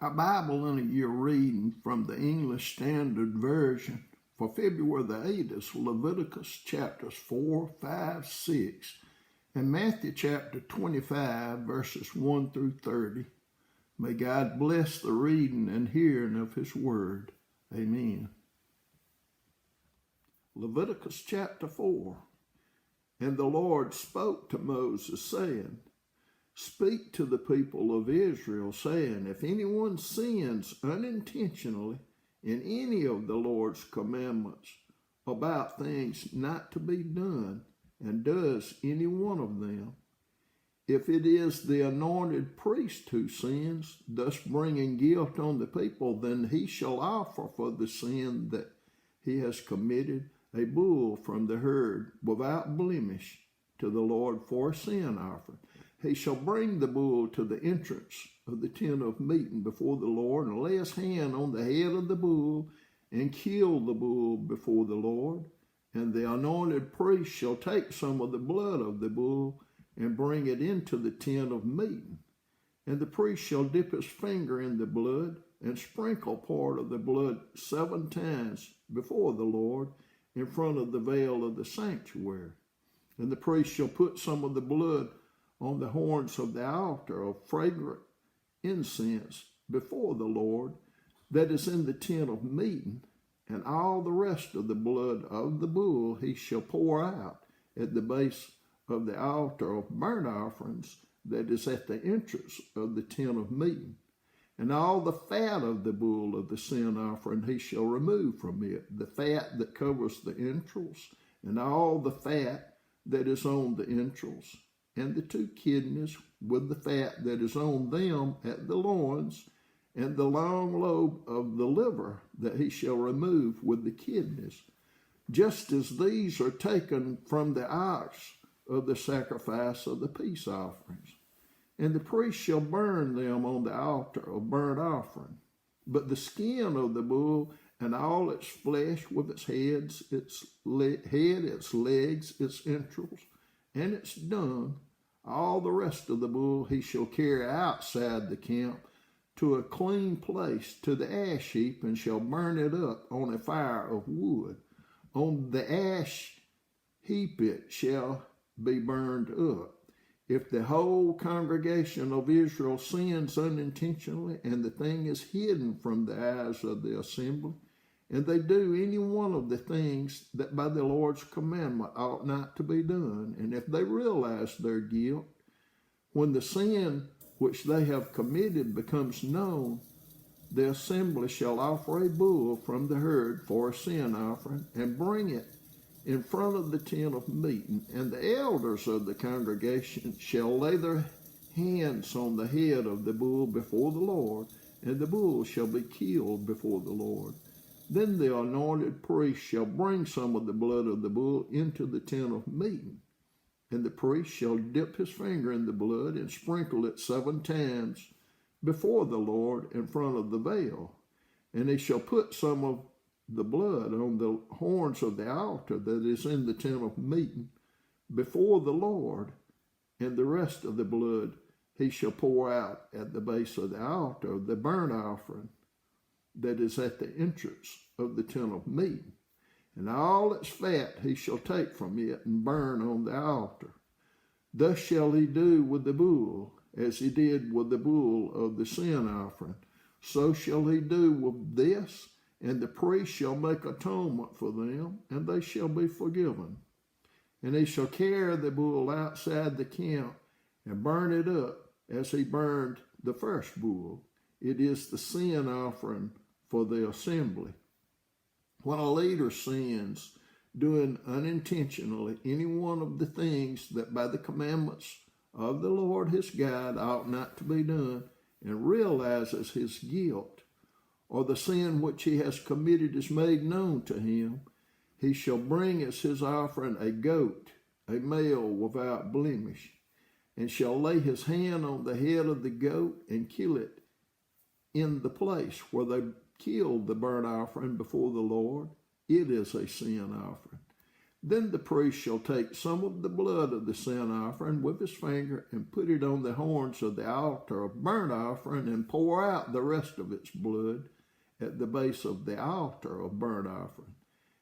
Our Bible in a year reading from the English Standard Version for February the 8th is Leviticus chapters 4, 5, 6, and Matthew chapter 25 verses 1 through 30. May God bless the reading and hearing of His word. Amen. Leviticus chapter 4. And the Lord spoke to Moses, saying, Speak to the people of Israel, saying, If anyone sins unintentionally in any of the Lord's commandments about things not to be done, and does any one of them, if it is the anointed priest who sins, thus bringing guilt on the people, then he shall offer for the sin that he has committed a bull from the herd without blemish to the Lord for a sin offering. He shall bring the bull to the entrance of the tent of meeting before the Lord, and lay his hand on the head of the bull, and kill the bull before the Lord. And the anointed priest shall take some of the blood of the bull, and bring it into the tent of meeting. And the priest shall dip his finger in the blood, and sprinkle part of the blood 7 times before the Lord, in front of the veil of the sanctuary. And the priest shall put some of the blood on the horns of the altar of fragrant incense before the Lord, that is in the tent of meeting, and all the rest of the blood of the bull he shall pour out at the base of the altar of burnt offerings that is at the entrance of the tent of meeting. And all the fat of the bull of the sin offering he shall remove from it, the fat that covers the entrails, and all the fat that is on the entrails, and the 2 kidneys with the fat that is on them at the loins, and the long lobe of the liver that he shall remove with the kidneys, just as these are taken from the ox of the sacrifice of the peace offerings. And the priest shall burn them on the altar of burnt offering. But the skin of the bull and all its flesh with its heads, its legs, its entrails, and its dung, all the rest of the bull he shall carry outside the camp to a clean place, to the ash heap, and shall burn it up on a fire of wood. On the ash heap it shall be burned up. If the whole congregation of Israel sins unintentionally, and the thing is hidden from the eyes of the assembly, and they do any one of the things that by the Lord's commandment ought not to be done, and if they realize their guilt, when the sin which they have committed becomes known, the assembly shall offer a bull from the herd for a sin offering, and bring it in front of the tent of meeting, and the elders of the congregation shall lay their hands on the head of the bull before the Lord, and the bull shall be killed before the Lord. Then the anointed priest shall bring some of the blood of the bull into the tent of meeting, and the priest shall dip his finger in the blood and sprinkle it 7 times before the Lord in front of the veil. And he shall put some of the blood on the horns of the altar that is in the tent of meeting before the Lord, and the rest of the blood he shall pour out at the base of the altar of the burnt offering that is at the entrance of the tent of meeting. And all its fat he shall take from it and burn on the altar. Thus shall he do with the bull, as he did with the bull of the sin offering. So shall he do with this, and the priest shall make atonement for them, and they shall be forgiven. And he shall carry the bull outside the camp, and burn it up as he burned the first bull. It is the sin offering for the assembly. When a leader sins, doing unintentionally any one of the things that by the commandments of the Lord his God ought not to be done, and realizes his guilt, or the sin which he has committed is made known to him, he shall bring as his offering a goat, a male without blemish, and shall lay his hand on the head of the goat and kill it in the place where they killed the burnt offering before the Lord. It is a sin offering. Then the priest shall take some of the blood of the sin offering with his finger and put it on the horns of the altar of burnt offering and pour out the rest of its blood at the base of the altar of burnt offering.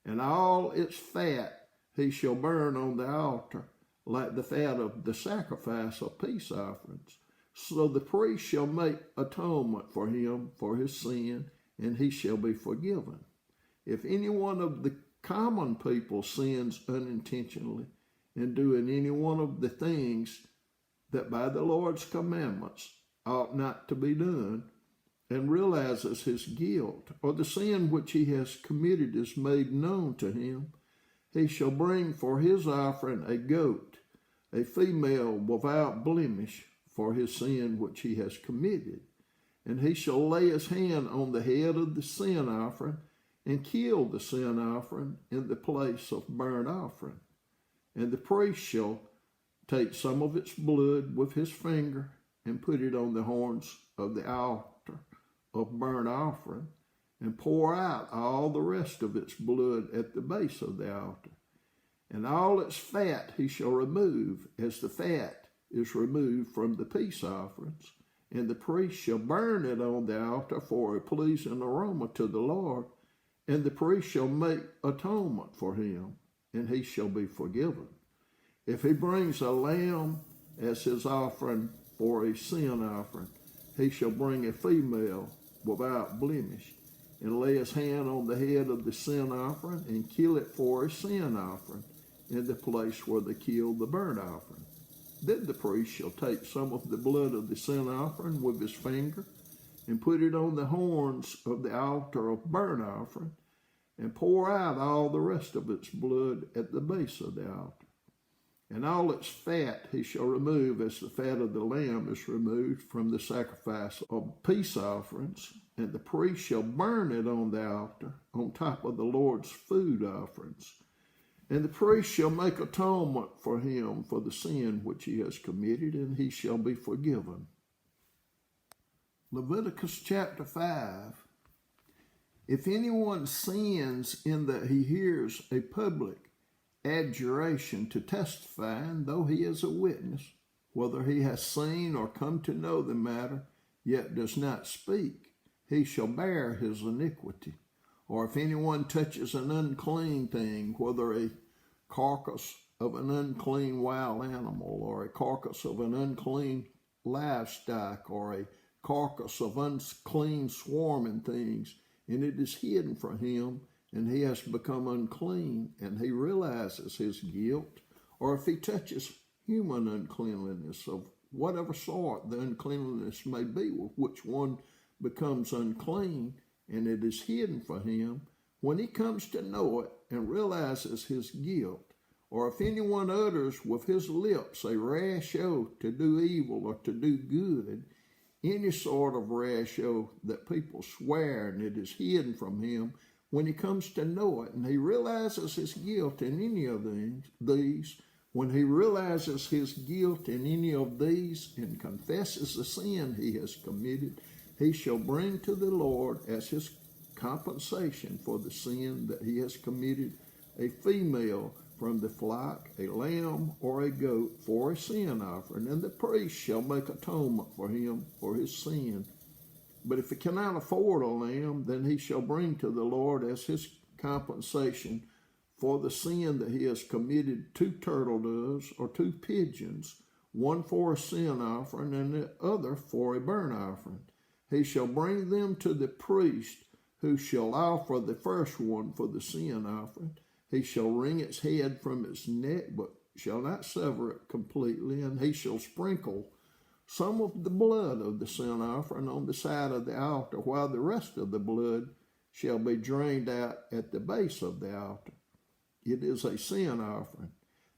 And all its fat he shall burn on the altar, like the fat of the sacrifice of peace offerings. So the priest shall make atonement for him for his sin, and he shall be forgiven. If any one of the common people sins unintentionally in doing any one of the things that by the Lord's commandments ought not to be done, and realizes his guilt, or the sin which he has committed is made known to him, he shall bring for his offering a goat, a female without blemish, for his sin which he has committed. And he shall lay his hand on the head of the sin offering and kill the sin offering in the place of burnt offering. And the priest shall take some of its blood with his finger and put it on the horns of the altar of burnt offering, and pour out all the rest of its blood at the base of the altar. And all its fat he shall remove, as the fat is removed from the peace offerings. And the priest shall burn it on the altar for a pleasing aroma to the Lord. And the priest shall make atonement for him, and he shall be forgiven. If he brings a lamb as his offering for a sin offering, he shall bring a female without blemish, and lay his hand on the head of the sin offering, and kill it for a sin offering in the place where they killed the burnt offering. Then the priest shall take some of the blood of the sin offering with his finger, and put it on the horns of the altar of burnt offering, and pour out all the rest of its blood at the base of the altar. And all its fat he shall remove, as the fat of the lamb is removed from the sacrifice of peace offerings, and the priest shall burn it on the altar on top of the Lord's food offerings. And the priest shall make atonement for him for the sin which he has committed, and he shall be forgiven. Leviticus chapter 5. If anyone sins in that he hears a public adjuration to testify, and though he is a witness, whether he has seen or come to know the matter, yet does not speak, he shall bear his iniquity. Or if anyone touches an unclean thing, whether a carcass of an unclean wild animal, or a carcass of an unclean livestock, or a carcass of unclean swarming things, and it is hidden from him, and he has become unclean, and he realizes his guilt, or if he touches human uncleanliness of whatever sort the uncleanliness may be, with which one becomes unclean, and it is hidden for him, when he comes to know it and realizes his guilt, or if anyone utters with his lips a rash oath to do evil or to do good, any sort of rash oath that people swear, and it is hidden from him, when he comes to know it and he realizes his guilt in any of these, when he realizes his guilt in any of these and confesses the sin he has committed, he shall bring to the Lord as his compensation for the sin that he has committed a female from the flock, a lamb or a goat for a sin offering, and the priest shall make atonement for him for his sin. But if he cannot afford a lamb, then he shall bring to the Lord as his compensation for the sin that he has committed 2 turtle doves or 2 pigeons, one for a sin offering and the other for a burnt offering. He shall bring them to the priest, who shall offer the first one for the sin offering. He shall wring its head from its neck, but shall not sever it completely, and he shall sprinkle some of the blood of the sin offering on the side of the altar, while the rest of the blood shall be drained out at the base of the altar. It is a sin offering.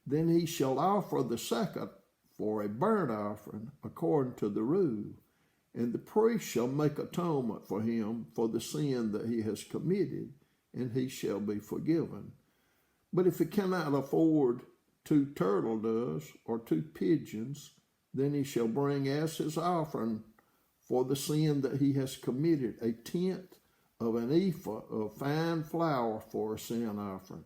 Then he shall offer the second for a burnt offering, according to the rule. And the priest shall make atonement for him for the sin that he has committed, and he shall be forgiven. But if he cannot afford 2 turtle doves or 2 pigeons, then he shall bring as his offering for the sin that he has committed 1/10 of an ephah of fine flour for a sin offering.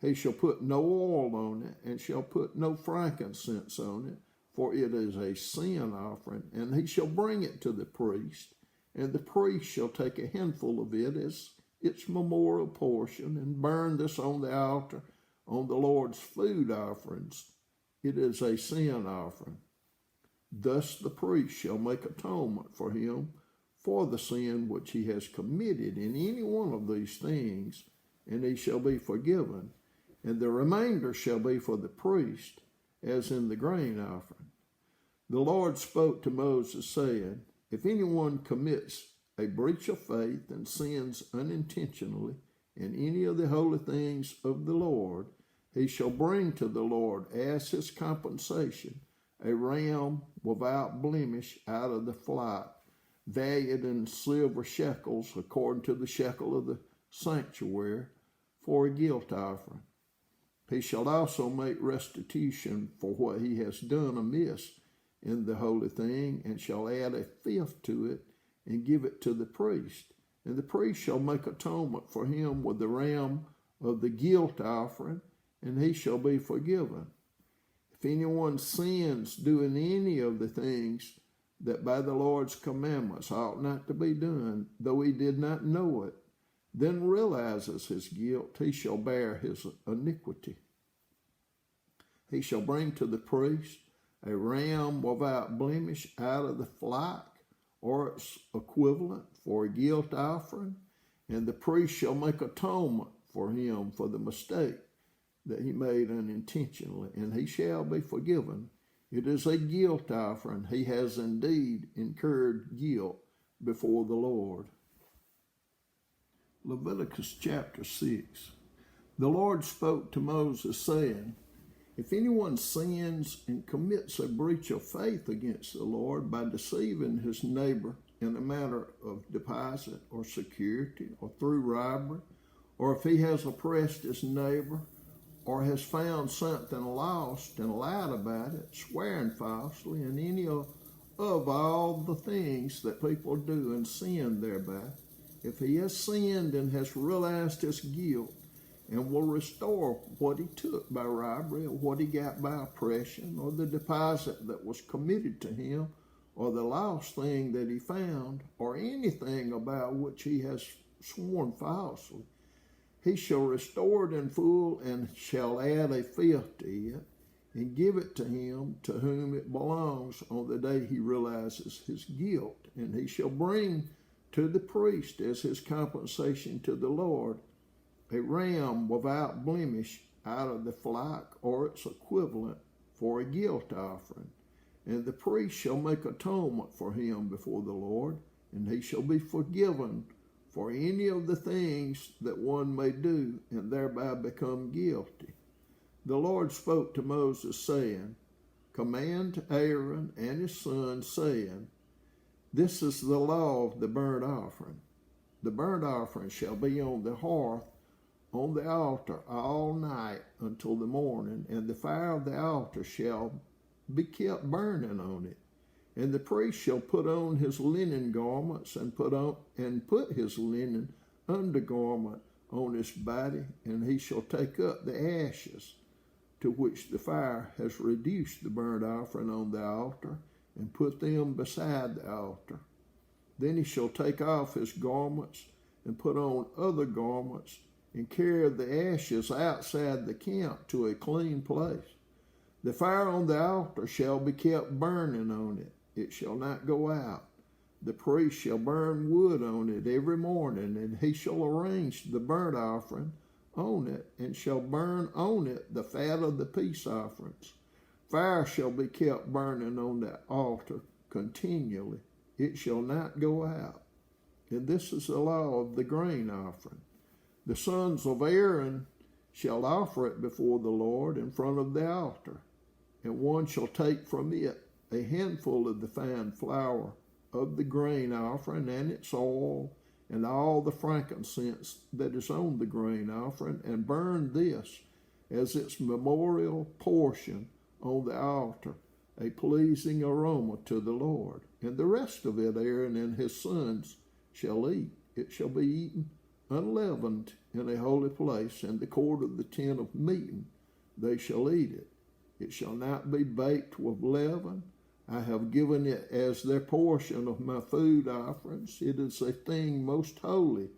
He shall put no oil on it, and shall put no frankincense on it, for it is a sin offering. And he shall bring it to the priest, and the priest shall take a handful of it as its memorial portion, and burn this on the altar on the Lord's food offerings. It is a sin offering. Thus the priest shall make atonement for him for the sin which he has committed in any one of these things, and he shall be forgiven. And the remainder shall be for the priest, as in the grain offering. The Lord spoke to Moses, saying, if anyone commits a breach of faith and sins unintentionally in any of the holy things of the Lord, he shall bring to the Lord as his compensation a ram without blemish out of the flock, valued in silver shekels, according to the shekel of the sanctuary, for a guilt offering. He shall also make restitution for what he has done amiss in the holy thing, and shall add a fifth to it, and give it to the priest. And the priest shall make atonement for him with the ram of the guilt offering, and he shall be forgiven. If anyone sins doing any of the things that by the Lord's commandments ought not to be done, though he did not know it, then realizes his guilt, he shall bear his iniquity. He shall bring to the priest a ram without blemish out of the flock, or its equivalent, for a guilt offering, and the priest shall make atonement for him for the mistake that he made unintentionally, and he shall be forgiven. It is a guilt offering. He has indeed incurred guilt before the Lord. Leviticus chapter 6. The Lord spoke to Moses, saying, if anyone sins and commits a breach of faith against the Lord by deceiving his neighbor in a matter of deposit or security or through robbery, or if he has oppressed his neighbor, or has found something lost and lied about it, swearing falsely, and any of all the things that people do and sin thereby, if he has sinned and has realized his guilt, and will restore what he took by robbery, or what he got by oppression, or the deposit that was committed to him, or the lost thing that he found, or anything about which he has sworn falsely, he shall restore it in full, and shall add a fifth to it, and give it to him to whom it belongs on the day he realizes his guilt. And he shall bring to the priest as his compensation to the Lord a ram without blemish out of the flock, or its equivalent, for a guilt offering. And the priest shall make atonement for him before the Lord, and he shall be forgiven for any of the things that one may do and thereby become guilty. The Lord spoke to Moses, saying, command Aaron and his sons, saying, this is the law of the burnt offering. The burnt offering shall be on the hearth on the altar all night until the morning, and the fire of the altar shall be kept burning on it. And the priest shall put on his linen garments, and put his linen undergarment on his body, and he shall take up the ashes to which the fire has reduced the burnt offering on the altar, and put them beside the altar. Then he shall take off his garments and put on other garments, and carry the ashes outside the camp to a clean place. The fire on the altar shall be kept burning on it. It shall not go out. The priest shall burn wood on it every morning, and he shall arrange the burnt offering on it, and shall burn on it the fat of the peace offerings. Fire shall be kept burning on the altar continually. It shall not go out. And this is the law of the grain offering. The sons of Aaron shall offer it before the Lord in front of the altar, and one shall take from it a handful of the fine flour of the grain offering, and its oil, and all the frankincense that is on the grain offering, and burn this as its memorial portion on the altar, a pleasing aroma to the Lord. And the rest of it Aaron and his sons shall eat. It shall be eaten unleavened in a holy place, in the court of the tent of meeting. They shall eat it. It shall not be baked with leaven. I have given it as their portion of my food offerings. It is a thing most holy,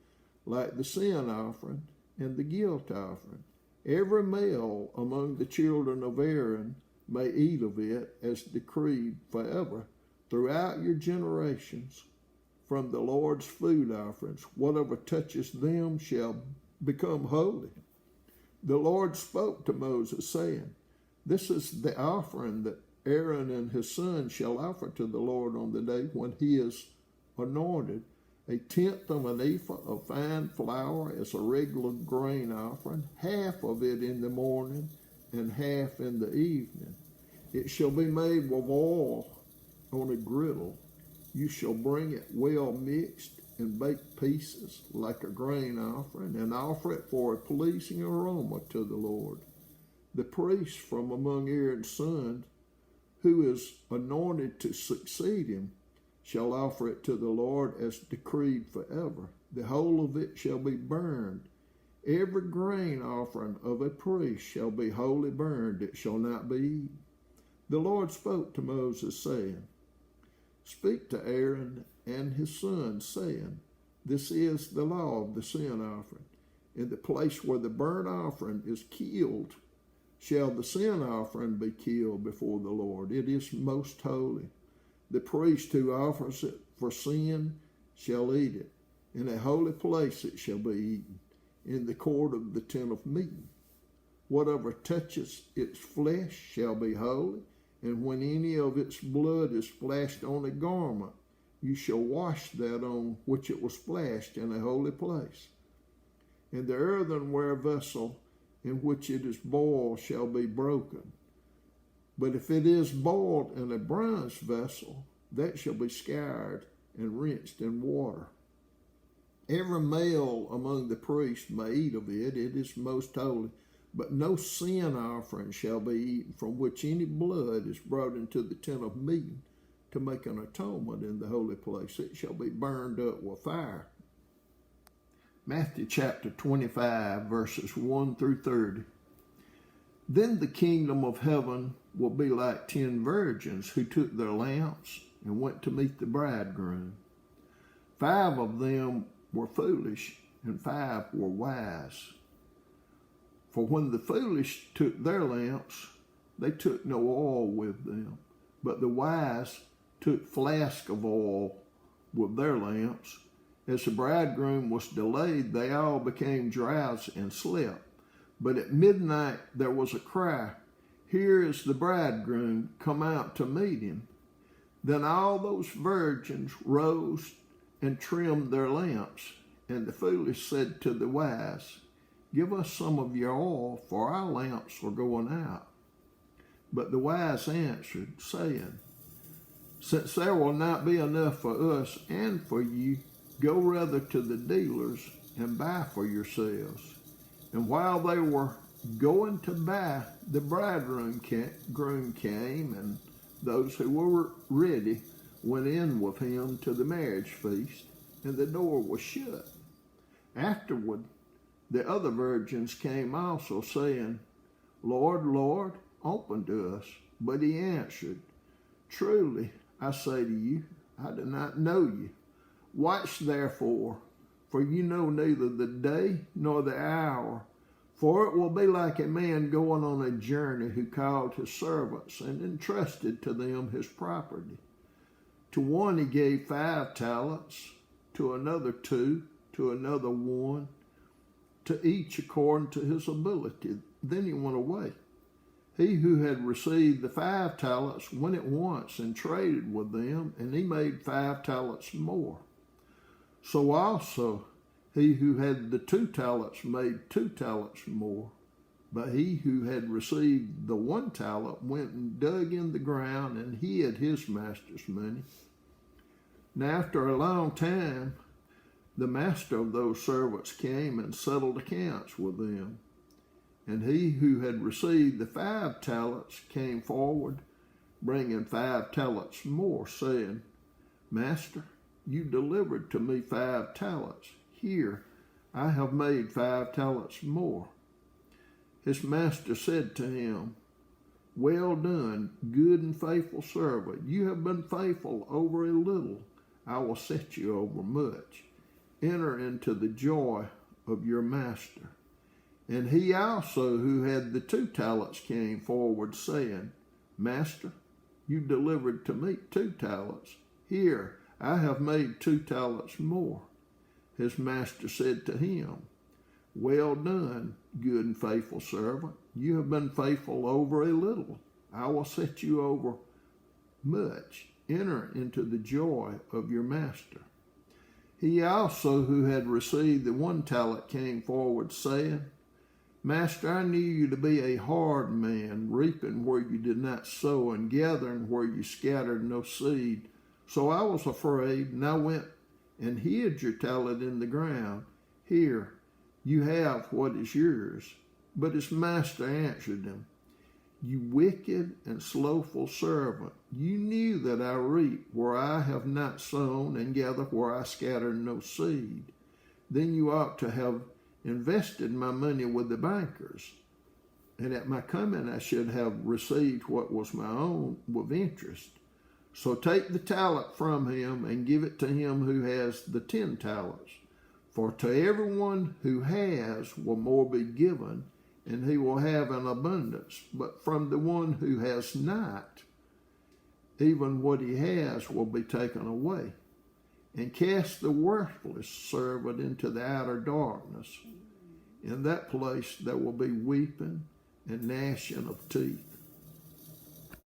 like the sin offering and the guilt offering. Every male among the children of Aaron may eat of it as decreed forever throughout your generations. From the Lord's food offerings, whatever touches them shall become holy. The Lord spoke to Moses, saying, This is the offering that Aaron and his sons shall offer to the Lord on the day when he is anointed. 1/10 of an ephah of fine flour as a regular grain offering, half of it in the morning and half in the evening. It shall be made with oil on a griddle. You shall bring it well mixed and bake pieces like a grain offering, and offer it for a pleasing aroma to the Lord. The priest from among Aaron's sons, who is anointed to succeed him, shall offer it to the Lord as decreed forever. The whole of it shall be burned. Every grain offering of a priest shall be wholly burned. It shall not be eaten. The Lord spoke to Moses, saying, Speak to Aaron and his sons, saying, This is the law of the sin offering. In the place where the burnt offering is killed, shall the sin offering be killed before the Lord. It is most holy. The priest who offers it for sin shall eat it. In a holy place it shall be eaten, in the court of the tent of meeting. Whatever touches its flesh shall be holy, and when any of its blood is splashed on a garment, you shall wash that on which it was splashed in a holy place. And the earthenware vessel in which it is boiled shall be broken. But if it is boiled in a bronze vessel, that shall be scoured and rinsed in water. Every male among the priests may eat of it. It is most holy. But no sin offering shall be eaten from which any blood is brought into the tent of meeting to make an atonement in the holy place. It shall be burned up with fire. Matthew chapter 25, verses 1 through 30. Then the kingdom of heaven will be like 10 virgins who took their lamps and went to meet the bridegroom. 5 of them were foolish, and 5 were wise. For when the foolish took their lamps, they took no oil with them, but the wise took flasks of oil with their lamps. As the bridegroom was delayed, they all became drowsy and slept. But at midnight there was a cry, Here is the bridegroom, come out to meet him. Then all those virgins rose and trimmed their lamps. And the foolish said to the wise, Give us some of your oil, for our lamps are going out. But the wise answered, saying, Since there will not be enough for us and for you, go rather to the dealers and buy for yourselves. And while they were going to buy, the bridegroom came, and those who were ready went in with him to the marriage feast, and the door was shut. Afterward, the other virgins came also, saying, Lord, Lord, open to us. But he answered, Truly, I say to you, I do not know you. Watch therefore, for you know neither the day nor the hour. For it will be like a man going on a journey who called his servants and entrusted to them his property. To one he gave 5 talents, to another 2, to another 1, to each according to his ability. Then he went away. He who had received the 5 talents went at once and traded with them, and he made 5 talents more. So also he who had the 2 talents made 2 talents more. But he who had received the 1 talent went and dug in the ground and hid his master's money. Now after a long time, the master of those servants came and settled accounts with them. And he who had received the 5 talents came forward, bringing 5 talents more, saying, Master, you delivered to me 5 talents. Here, I have made 5 talents more. His master said to him, Well done, good and faithful servant. You have been faithful over a little. I will set you over much. Enter into the joy of your master. And he also, who had the 2 talents, came forward, saying, Master, you delivered to me 2 talents. Here, I have made 2 talents more. His master said to him, Well done, good and faithful servant. You have been faithful over a little. I will set you over much. Enter into the joy of your master. He also, who had received the 1 talent, came forward, saying, Master, I knew you to be a hard man, reaping where you did not sow and gathering where you scattered no seed. So I was afraid, and I went and hid your talent in the ground. Here, you have what is yours. But his master answered him, You wicked and slothful servant, you knew that I reap where I have not sown and gather where I scattered no seed. Then you ought to have invested my money with the bankers, and at my coming I should have received what was my own with interest. So take the talent from him and give it to him who has the 10 talents. For to everyone who has will more be given, and he will have an abundance. But from the one who has not, even what he has will be taken away. And cast the worthless servant into the outer darkness. In that place there will be weeping and gnashing of teeth.